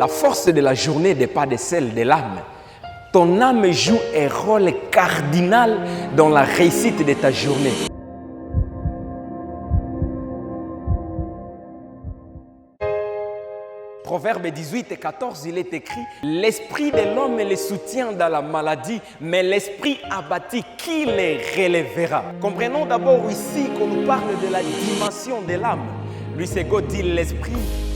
La force de la journée n'est pas de celle de l'âme. Ton âme joue un rôle cardinal dans la réussite de ta journée. Proverbe 18 et 14, il est écrit « L'esprit de l'homme le soutient dans la maladie, mais l'esprit abattu, qui le relèvera ?» Comprenons d'abord ici qu'on nous parle de la dimension de l'âme. Louis Sego dit l'esprit,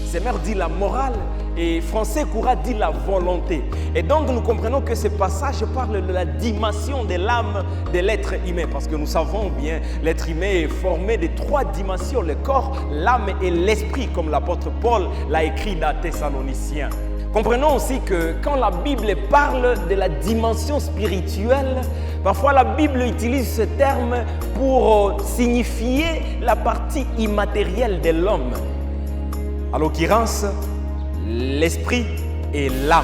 Semer dit la morale et Français Coura dit la volonté. Et donc nous comprenons que ce passage parle de la dimension de l'âme de l'être humain. Parce que nous savons bien, l'être humain est formé de 3 dimensions, le corps, l'âme et l'esprit, comme l'apôtre Paul l'a écrit dans Thessaloniciens. Comprenons aussi que quand la Bible parle de la dimension spirituelle, parfois la Bible utilise ce terme pour signifier la partie immatérielle de l'homme. En l'occurrence, l'esprit et l'âme.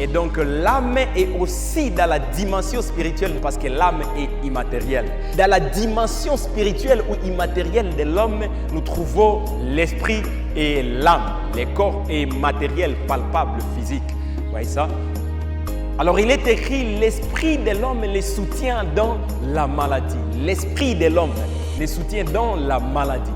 Et donc l'âme est aussi dans la dimension spirituelle parce que l'âme est immatérielle. Dans la dimension spirituelle ou immatérielle de l'homme, nous trouvons l'esprit et l'âme. Le corps est matériel, palpable, physique. Vous voyez ça? Alors il est écrit, l'esprit de l'homme le soutient dans la maladie. L'esprit de l'homme le soutient dans la maladie.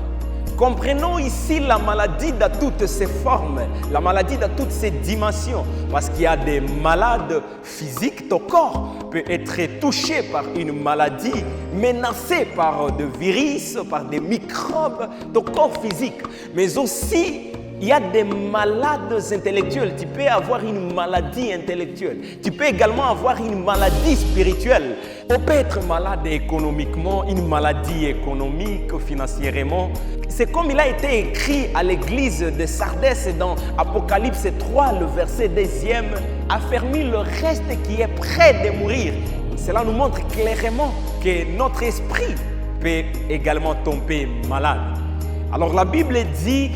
Comprenons ici la maladie dans toutes ses formes, la maladie dans toutes ses dimensions. Parce qu'il y a des malades physiques, ton corps peut être touché par une maladie, menacé par des virus, par des microbes, ton corps physique. Mais aussi, il y a des malades intellectuels. Tu peux avoir une maladie intellectuelle. Tu peux également avoir une maladie spirituelle. On peut être malade économiquement, une maladie économique, financièrement. C'est comme il a été écrit à l'église de Sardès dans Apocalypse 3, le verset 2e. Affermis le reste qui est prêt de mourir. Cela nous montre clairement que notre esprit peut également tomber malade. Alors la Bible dit,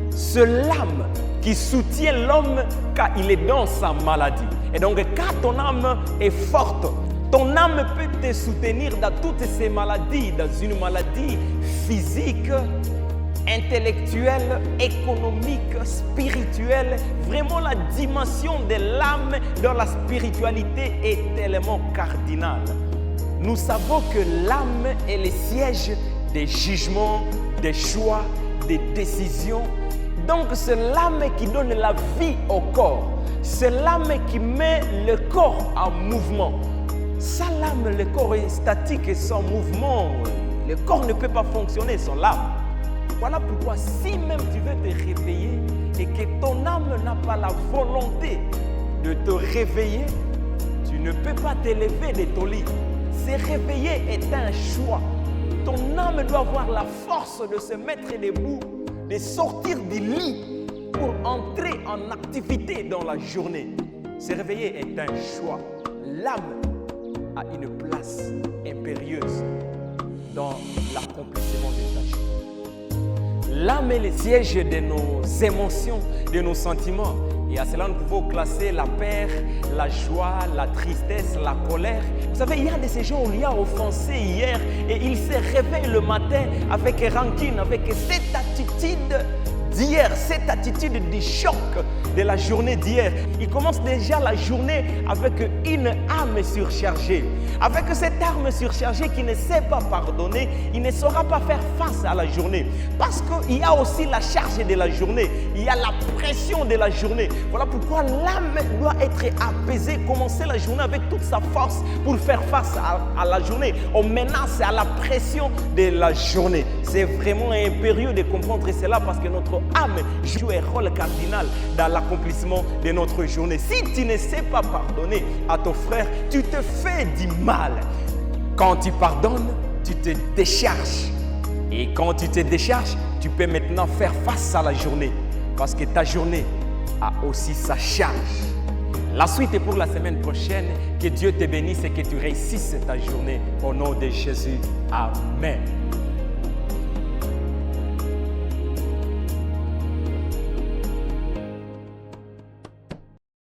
c'est l'âme qui soutient l'homme quand il est dans sa maladie. Et donc quand ton âme est forte, ton âme peut te soutenir dans toutes ces maladies, dans une maladie physique, intellectuelle, économique, spirituelle. Vraiment la dimension de l'âme dans la spiritualité est tellement cardinale. Nous savons que l'âme est le siège des jugements, des choix, des décisions. Donc c'est l'âme qui donne la vie au corps. C'est l'âme qui met le corps en mouvement. Sans l'âme, le corps est statique et sans mouvement. Le corps ne peut pas fonctionner sans l'âme. Voilà pourquoi si même tu veux te réveiller et que ton âme n'a pas la volonté de te réveiller, tu ne peux pas te lever de ton lit. Se réveiller est un choix. Ton âme doit avoir la force de se mettre debout, de sortir du lit pour entrer en activité dans la journée. Se réveiller est un choix. L'âme a une place impérieuse dans l'accomplissement des tâches. L'âme est le siège de nos émotions, de nos sentiments. Et à cela, nous pouvons classer la peur, la joie, la tristesse, la colère. Vous savez, il y a de ces gens, on lui a offensé hier et il se réveille le matin avec rancune, avec cette attitude d'hier, cette attitude du choc de la journée d'hier. Il commence déjà la journée avec une âme surchargée. Avec cette âme surchargée qui ne sait pas pardonner, il ne saura pas faire face à la journée. Parce qu'il y a aussi la charge de la journée, il y a la pression de la journée. Voilà pourquoi l'âme doit être apaisée, commencer la journée avec toute sa force pour faire face à la journée, aux menaces, à la pression de la journée. C'est vraiment impérieux de comprendre cela parce que notre âme joue un rôle cardinal dans l'accomplissement de notre journée. Si tu ne sais pas pardonner à ton frère, tu te fais du mal. Quand tu pardonnes, tu te décharges. Et quand tu te décharges, tu peux maintenant faire face à la journée. Parce que ta journée a aussi sa charge. La suite est pour la semaine prochaine. Que Dieu te bénisse et que tu réussisses ta journée. Au nom de Jésus. Amen.